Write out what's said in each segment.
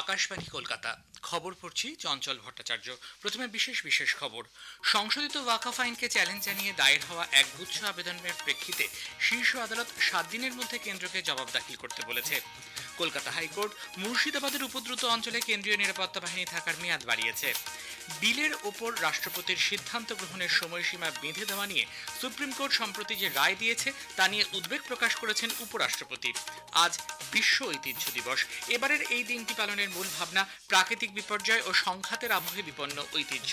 আকাশবাণী কলকাতা খবর পড়ছি চঞ্চল ভট্টাচার্য। প্রথমে বিশেষ খবর। সংশোধিত ওয়াকফ আইনকে চ্যালেঞ্জ জানিয়ে দায়ের হওয়া একগুচ্ছ আবেদনের প্রেক্ষিতে শীর্ষ আদালত 7 দিনের মধ্যে কেন্দ্রকে জবাব দাখিল করতে বলেছে। কলকাতা হাইকোর্ট মুর্শিদাবাদের উপদ্রুত অঞ্চলে কেন্দ্রীয় নিরাপত্তা বাহিনী থাকার মেয়াদ বাড়িয়েছে। বিলের ওপর রাষ্ট্রপতির সিদ্ধান্ত গ্রহণের সময়সীমা বেঁধে দেওয়া নিয়ে সুপ্রিম কোর্ট সম্প্রতি যে রায় দিয়েছে তা নিয়ে উদ্বেগ প্রকাশ করেছেন উপরাষ্ট্রপতি। আজ বিশ্ব ঐতিহ্য দিবস। এবারের এই দিনটি পালনের মূল ভাবনা প্রাকৃতিক বিপর্যয় ও সংঘাতের আবহে বিপন্ন ঐতিহ্য।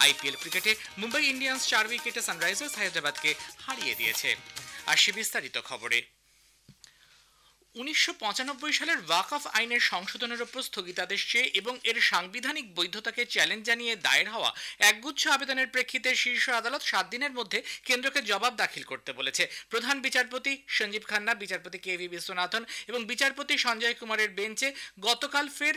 আইপিএল ক্রিকেটে মুম্বাই ইন্ডিয়ান্স 4 উইকেটে সানরাইজার্স হায়দ্রাবাদকে হারিয়ে দিয়েছে। আসছে বিস্তারিত খবরে। 1995 সালের ওয়াকফ আইনের সংশোধনের উপর স্থগিতাদেশ চেয়ে এবং এর সাংবিধানিক বৈধতাকে চ্যালেঞ্জ জানিয়ে দায়ের হওয়া একগুচ্ছ আবেদনের প্রেক্ষিতে শীর্ষ আদালত 7 দিনের মধ্যে কেন্দ্রকে জবাব দাখিল করতে বলেছে। প্রধান বিচারপতি সঞ্জীব খান্না, বিচারপতি কেভি বিশ্বনাথন এবং বিচারপতি সঞ্জয় কুমারের বেঞ্চে গতকাল ফের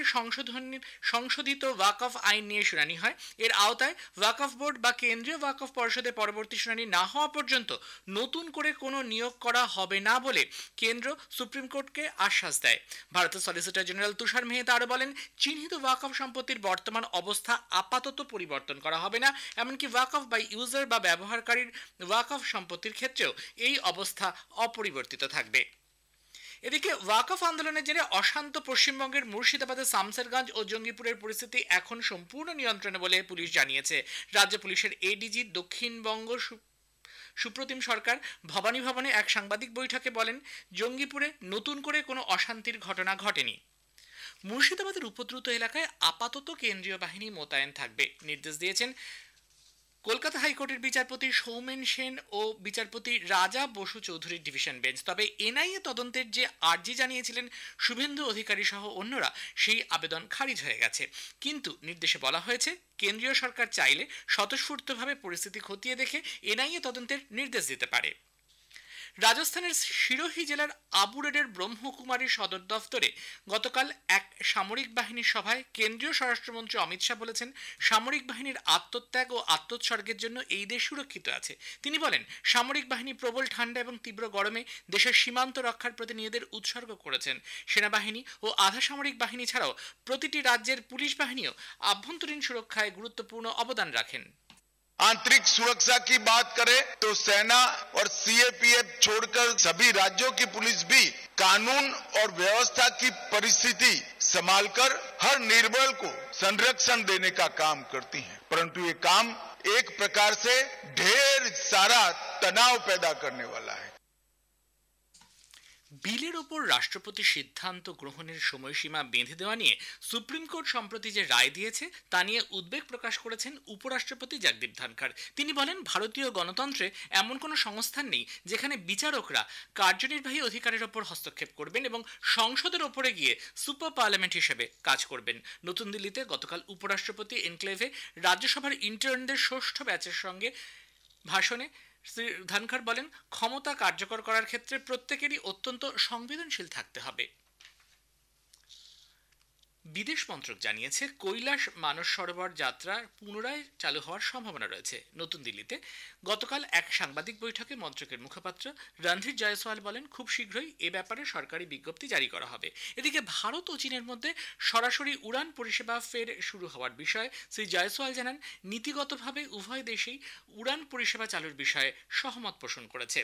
সংশোধিত ওয়াকফ আইন নিয়ে শুনানি হয়। এর আওতায় ওয়াকফ বোর্ড বা কেন্দ্রীয় ওয়াকফ পর্ষদে পরবর্তী শুনানি না হওয়া পর্যন্ত নতুন করে কোনো নিয়োগ করা হবে না বলে কেন্দ্র সুপ্রিম কোর্ট আশ্বাস দেয়। ভারতের সলিসিটর জেনারেল তুষার মেহতা আরো বলেন, চিহ্নিত ওয়াকফ সম্পত্তির বর্তমান অবস্থা আপাতত পরিবর্তন করা হবে না। এমনকি ওয়াকফ বাই ইউজার বা ব্যবহারকারীর ওয়াকফ সম্পত্তির ক্ষেত্রেও এই অবস্থা অপরিবর্তিত থাকবে। এদিকে ওয়াকফ আন্দোলনের জেরে অশান্ত পশ্চিমবঙ্গের মুর্শিদাবাদের শামসেরগঞ্জ ও জঙ্গিপুরের পরিস্থিতি এখন সম্পূর্ণ নিয়ন্ত্রণে বলে পুলিশ জানিয়েছে। রাজ্য পুলিশের এডিজি দক্ষিণবঙ্গ সুপ্রতিম সরকার ভবানী ভবনে এক সাংবাদিক বৈঠকে বলেন, জঙ্গিপুরে নতুন করে কোনো অশান্তির ঘটনা ঘটেনি। মুর্শিদাবাদের উপদ্রুত এলাকায় আপাতত কেন্দ্রীয় বাহিনী মোতায়েন থাকবে নির্দেশ দিয়েছেন কলকাতা হাইকোর্টের বিচারপতি সৌমেন সেন ও বিচারপতি রাজা বসু চৌধুরীর ডিভিশন বেঞ্চ। তবে এনআইএ তদন্তের যে আর্জি জানিয়েছিলেন শুভেন্দু অধিকারী সহ অন্যরা, সেই আবেদন খারিজ হয়ে গেছে। কিন্তু নির্দেশে বলা হয়েছে, কেন্দ্রীয় সরকার চাইলে স্বতঃস্ফূর্তভাবে পরিস্থিতি খতিয়ে দেখে এনআইএ তদন্তের নির্দেশ দিতে পারে। রাজস্থানের সিরোহি জেলার আবুরেডের ব্রহ্মকুমারী সদর দফতরে গতকাল এক সামরিক বাহিনীর সভায় কেন্দ্রীয় স্বরাষ্ট্রমন্ত্রী অমিত শাহ বলেছেন, সামরিক বাহিনীর আত্মত্যাগ ও আত্মোৎসর্গের জন্য এই দেশ সুরক্ষিত আছে। তিনি বলেন, সামরিক বাহিনী প্রবল ঠান্ডা এবং তীব্র গরমে দেশের সীমান্ত রক্ষার প্রতি নিজেদের উৎসর্গ করেছেন। সেনাবাহিনী ও আধা সামরিক বাহিনী ছাড়াও প্রতিটি রাজ্যের পুলিশ বাহিনীও আভ্যন্তরীণ সুরক্ষায় গুরুত্বপূর্ণ অবদান রাখেন। आंतरिक सुरक्षा की बात करें तो सेना और सीएपीएफ छोड़कर सभी राज्यों की पुलिस भी कानून और व्यवस्था की परिस्थिति संभालकर हर निर्बल को संरक्षण देने का काम करती हैं, परंतु ये काम एक प्रकार से ढेर सारा तनाव पैदा करने वाला है। বিলের ওপর রাষ্ট্রপতির সিদ্ধান্ত গ্রহণের সময়সীমা বেঁধে দেওয়া নিয়ে সুপ্রিম কোর্ট সম্প্রতি যে রায় দিয়েছে তা নিয়ে উদ্বেগ প্রকাশ করেছেন উপরাষ্ট্রপতি জগদীপ ধনখড়। তিনি বলেন, ভারতীয় গণতন্ত্রে এমন কোনো সংস্থান নেই যেখানে বিচারকরা কার্যনির্বাহী অধিকারের ওপর হস্তক্ষেপ করবেন এবং সংসদের ওপরে গিয়ে সুপার পার্লামেন্ট হিসেবে কাজ করবেন। নতুন দিল্লিতে গতকাল উপরাষ্ট্রপতি এনক্লেভে রাজ্যসভার ইন্টার্নদের 6ষ্ঠ ব্যাচের সঙ্গে ভাষণে শ্রী ধনখড় বলেন, ক্ষমতা কার্যকর করার ক্ষেত্রে প্রত্যেকেরই অত্যন্ত সংবেদনশীল থাকতে হবে। বিদেশ মন্ত্রক জানিয়েছে, কৈলাস মানস সরোবর যাত্রা পুনরায় চালু হওয়ার সম্ভাবনা রয়েছে। নতুন দিল্লিতে গতকাল এক সাংবাদিক বৈঠকে মন্ত্রকের মুখপাত্র রণধীর জয়সওয়াল বলেন, খুব শীঘ্রই এ ব্যাপারে সরকারি বিজ্ঞপ্তি জারি করা হবে। এদিকে ভারত ও চীনের মধ্যে সরাসরি উড়ান পরিষেবা ফের শুরু হওয়ার বিষয়ে শ্রী জয়সওয়াল জানান, নীতিগতভাবে উভয় দেশেই উড়ান পরিষেবা চালুর বিষয়ে সহমত পোষণ করেছে।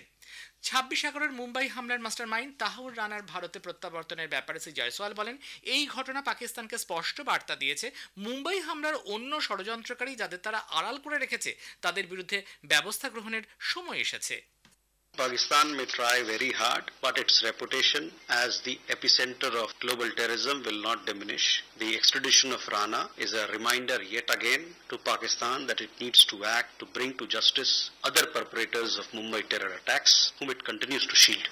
26/11 মুম্বাই হামলার মাস্টার মাইন্ড তাহউর রানার ভারতে প্রত্যাবর্তনের ব্যাপারে শ্রী জয়সওয়াল বলেন, এই ঘটনা পাকিস্তানকে স্পষ্ট বার্তা দিয়েছে, মুম্বাই হামলার অন্য ষড়যন্ত্রকারী যাদের তারা আড়াল করে রেখেছে তাদের বিরুদ্ধে ব্যবস্থা গ্রহণের সময় এসেছে। Pakistan may try very hard, but its reputation as the epicenter of global terrorism will not diminish. The extradition of Rana is a reminder yet again to Pakistan that it needs to act to bring to justice other perpetrators of Mumbai terror attacks, whom it continues to shield.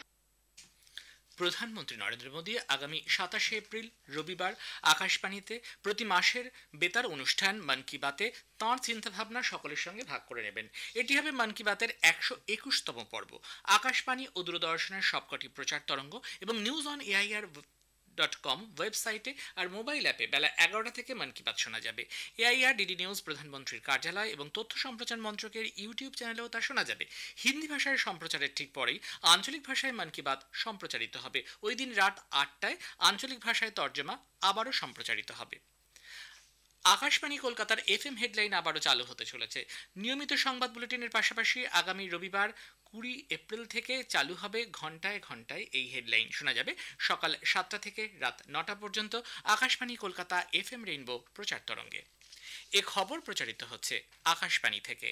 প্রধানমন্ত্রী নরেন্দ্র মোদী আগামী 27 April রবিবার আকাশবাণীতে প্রতি মাসের বেতার অনুষ্ঠান মন কি বাতে তাঁর চিন্তাভাবনা সকলের সঙ্গে ভাগ করে নেবেন। এটি হবে মন কি বাতের 121তম পর্ব। আকাশবাণী ও দূরদর্শনের সবকটি প্রচার তরঙ্গ এবং নিউজ অন এআইআর .com ওয়েবসাইটে আর মোবাইল অ্যাপে বেলা 11টা থেকে মন কি বাত শোনা যাবে। এআইআর ডিডি নিউজ প্রধানমন্ত্রীর কার্যালয় এবং তথ্য সম্প্রচার মন্ত্রকের ইউটিউব চ্যানেলেও তা শোনা যাবে। হিন্দি ভাষায় সম্প্রচারের ঠিক পরেই আঞ্চলিক ভাষায় মন কি বাত সম্প্রচারিত হবে। ওই দিন রাত 8টায় আঞ্চলিক ভাষায় তর্জমা আবারও সম্প্রচারিত হবে। আকাশবাণী কলকাতার এফএম হেডলাইন আবারও চালু হতে চলেছে। নিয়মিত সংবাদ বুলেটিনের পাশাপাশি আগামী রবিবার 20 এপ্রিল থেকে চালু হবে ঘন্টায় ঘন্টায় এই হেডলাইন। শোনা যাবে সকাল 7টা থেকে রাত 9টা পর্যন্ত আকাশবাণী কলকাতা এফএম রেইনবো প্রচার তরঙ্গে। এ খবর প্রচারিত হচ্ছে আকাশবাণী থেকে।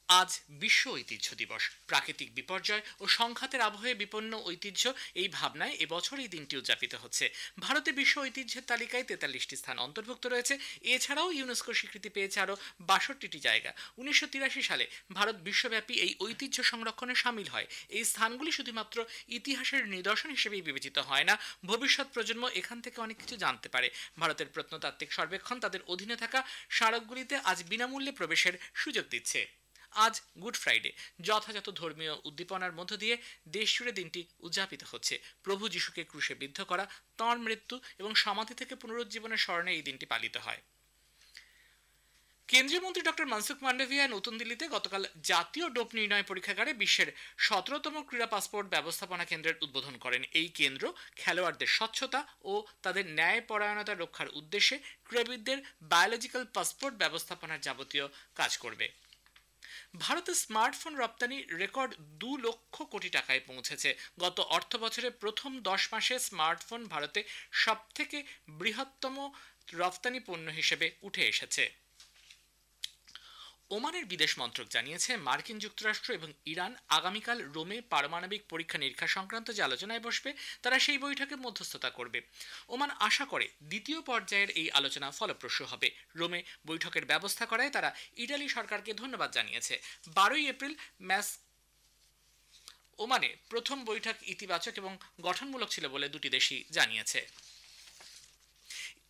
আজ বিশ্ব ঐতিহ্য দিবস। প্রাকৃতিক বিপর্যয় ও সংঘাতের আবহে বিপন্ন ঐতিহ্য, এই ভাবনায় এবছর এই দিনটি উদযাপিত হচ্ছে। ভারতে বিশ্ব ঐতিহ্যের তালিকায় 43টি স্থান অন্তর্ভুক্ত রয়েছে। এছাড়াও ইউনেস্কো স্বীকৃতি পেয়েছে আরও 62টি জায়গা। 1983 সালে ভারত বিশ্বব্যাপী এই ঐতিহ্য সংরক্ষণে সামিল হয়। এই স্থানগুলি শুধুমাত্র ইতিহাসের নিদর্শন হিসেবেই বিবেচিত হয় না, ভবিষ্যৎ প্রজন্ম এখান থেকে অনেক কিছু জানতে পারে। ভারতের প্রত্নতাত্ত্বিক সর্বেক্ষণ তাদের অধীনে থাকা স্মারকগুলিতে আজ বিনামূল্যে প্রবেশের সুযোগ দিচ্ছে। আজ গুড ফ্রাইডে। যথাযথ ধর্মীয় উদ্দীপনার মধ্য দিয়ে দেশজুড়ে দিনটি উদযাপিত হচ্ছে। প্রভু যিশুকে ক্রুশে বিদ্ধ করা, তাঁর মৃত্যু এবং সমাধি থেকে পুনরুজ্জীবনের স্মরণে এই দিনটি পালিত হয়। কেন্দ্রীয় মন্ত্রী ডক্টর মনসুখ মান্ডভিয়া নতুন দিল্লিতে গতকাল জাতীয় ডোপ নির্ণয় পরীক্ষাগারে বিশ্বের 17তম ক্রীড়া পাসপোর্ট ব্যবস্থাপনা কেন্দ্রের উদ্বোধন করেন। এই কেন্দ্র খেলোয়াড়দের স্বচ্ছতা ও তাদের ন্যায়পরায়ণতা রক্ষার উদ্দেশ্যে ক্রীড়াবিদদের বায়োলজিক্যাল পাসপোর্ট ব্যবস্থাপনার যাবতীয় কাজ করবে। ভারতে স্মার্টফোন রপ্তানি রেকর্ড 2 লক্ষ কোটি টাকায় পৌঁছেছে। গত অর্থ বছরের প্রথম 10 মাসে স্মার্টফোন ভারতে সবথেকে বৃহত্তম রপ্তানি পণ্য হিসেবে উঠে এসেছে। ওমানের বিদেশ মন্ত্রক জানিয়েছে, মার্কিন যুক্তরাষ্ট্র এবং ইরান আগামীকাল রোমে পারমাণবিক পরীক্ষা নিরীক্ষা সংক্রান্ত যে আলোচনায় বসবে, তারা সেই বৈঠকে মধ্যস্থতা করবে। ওমান আশা করে দ্বিতীয় পর্যায়ের এই আলোচনা ফলপ্রসূ হবে। রোমে বৈঠকের ব্যবস্থা করায় তারা ইটালি সরকারকে ধন্যবাদ জানিয়েছে। 12 এপ্রিল ওমানে প্রথম বৈঠক ইতিবাচক এবং গঠনমূলক ছিল বলে দুটি দেশই জানিয়েছে।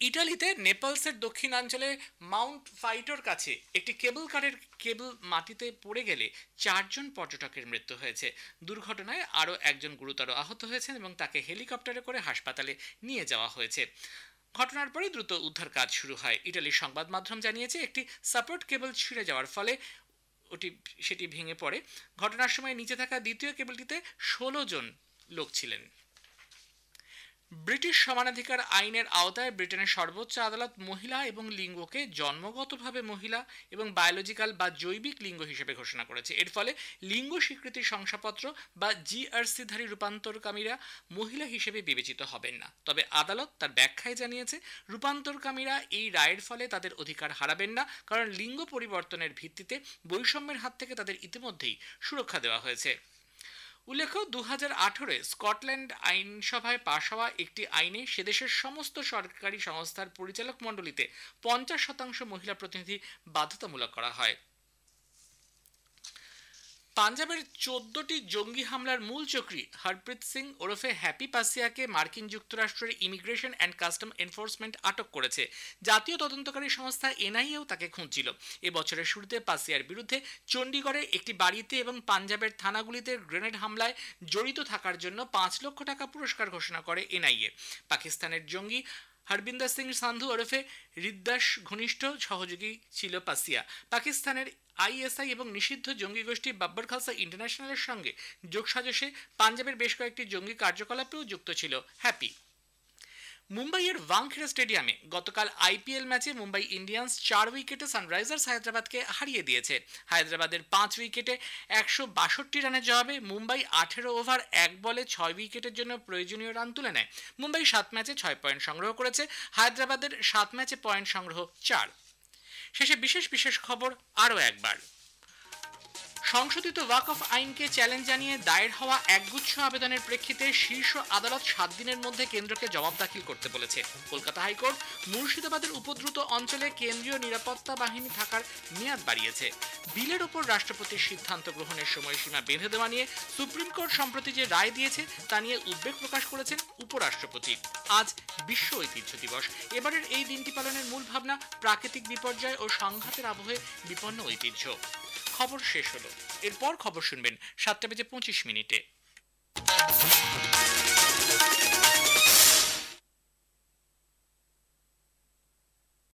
ইটালিতে নেপালসের দক্ষিণাঞ্চলে মাউন্ট ফাইটোর কাছে একটি কেবল কারের কেবল মাটিতে পড়ে গেলে 4 জন পর্যটকের মৃত্যু হয়েছে। দুর্ঘটনায় আরও একজন গুরুতর আহত হয়েছেন এবং তাকে হেলিকপ্টারে করে হাসপাতালে নিয়ে যাওয়া হয়েছে। ঘটনার পরে দ্রুত উদ্ধার কাজ শুরু হয়। ইটালির সংবাদ মাধ্যম জানিয়েছে, একটি সাপোর্ট কেবল ছিঁড়ে যাওয়ার ফলে সেটি ভেঙে পড়ে। ঘটনার সময় নিচে থাকা দ্বিতীয় কেবলটিতে 16 জন লোক ছিলেন। ব্রিটিশ সমানাধিকার আইনের আওতায় ব্রিটেনের সর্বোচ্চ আদালত মহিলা এবং লিঙ্গকে জন্মগতভাবে মহিলা এবং বায়োলজিক্যাল বা জৈবিক লিঙ্গ হিসেবে ঘোষণা করেছে। এর ফলে লিঙ্গ স্বীকৃতি শংসাপত্র বা জিআরসিধারী রূপান্তরকামীরা মহিলা হিসেবে বিবেচিত হবেন না। তবে আদালত তার ব্যাখ্যায় জানিয়েছে, রূপান্তরকামীরা এই রায়ের ফলে তাদের অধিকার হারাবেন না, কারণ লিঙ্গ পরিবর্তনের ভিত্তিতে বৈষম্যের হাত থেকে তাদের ইতিমধ্যেই সুরক্ষা দেওয়া হয়েছে। উল্লেখ্য, 2018-এ স্কটল্যান্ড আইনসভায় পাশ হওয়া একটি আইনে সেদেশের সমস্ত সরকারি সংস্থার পরিচালক মণ্ডলীতে 50% মহিলা প্রতিনিধি বাধ্যতামূলক করা হয়। পাঞ্জাবের 14টি জঙ্গি হামলার মূল চক্রী হরপ্রীত সিং ওরফে হ্যাপি পাসিয়াকে মার্কিন যুক্তরাষ্ট্রের ইমিগ্রেশন অ্যান্ড কাস্টম এনফোর্সমেন্ট আটক করেছে। জাতীয় তদন্তকারী সংস্থা এনআইএও তাকে খুঁজছিল। এবছরের শুরুতে পাসিয়ার বিরুদ্ধে চণ্ডীগড়ে একটি বাড়িতে এবং পাঞ্জাবের থানাগুলিতে গ্রেনেড হামলায় জড়িত থাকার জন্য 5 লক্ষ টাকা পুরস্কার ঘোষণা করে এনআইএ। পাকিস্তানের জঙ্গি হরবিন্দর সিং সান্ধু ওরফে রিদ্দাস ঘনিষ্ঠ সহযোগী ছিল পাসিয়া। পাকিস্তানের আইএসআই এবং নিষিদ্ধ জঙ্গি গোষ্ঠী বাব্বর খালসা ইন্টারন্যাশনালের সঙ্গে যোগসাজশে পাঞ্জাবের বেশ কয়েকটি জঙ্গি কার্যকলাপেও যুক্ত ছিল হ্যাপি। মুম্বাইয়ের ওয়াংখেড়ে স্টেডিয়ামে গতকাল আইপিএল ম্যাচে মুম্বাই ইন্ডিয়ান্স 4 উইকেটে সানরাইজার্স হায়দ্রাবাদকে হারিয়ে দিয়েছে। হায়দ্রাবাদের 5 উইকেটে 162 রানের জবাবে মুম্বাই 18 ওভার 1 বলে 6 উইকেটের জন্য প্রয়োজনীয় রান তুলে নেয়। মুম্বাই 7 ম্যাচে 6 পয়েন্ট সংগ্রহ করেছে। হায়দ্রাবাদের 7 ম্যাচে পয়েন্ট সংগ্রহ 4। শেষে বিশেষ খবর আরও একবার। সংশোধিত ওয়াকফ আইনকে চ্যালেঞ্জ জানিয়ে দায়ের হওয়া একগুচ্ছ আবেদনের প্রেক্ষিতে শীর্ষ আদালত 7 দিনের মধ্যে কেন্দ্রকে জবাব দাখিল করতে বলেছে। কলকাতা হাইকোর্ট মুর্শিদাবাদের উপদ্রুত অঞ্চলে কেন্দ্রীয় নিরাপত্তা বাহিনী থাকার মেয়াদ বাড়িয়েছে। বিলের ওপর রাষ্ট্রপতির সিদ্ধান্ত গ্রহণের সময়সীমা বেঁধে দেওয়া নিয়ে সুপ্রিম কোর্ট সম্প্রতি যে রায় দিয়েছে তা নিয়ে উদ্বেগ প্রকাশ করেছেন উপরাষ্ট্রপতি। আজ বিশ্ব ঐতিহ্য দিবস। এবারের এই দিনটি পালনের মূল ভাবনা প্রাকৃতিক বিপর্যয় ও সংঘাতের আবহে বিপন্ন ঐতিহ্য। খবর শেষ হলো। এরপর খবর শুনবেন 7টা বেজে 25 মিনিটে।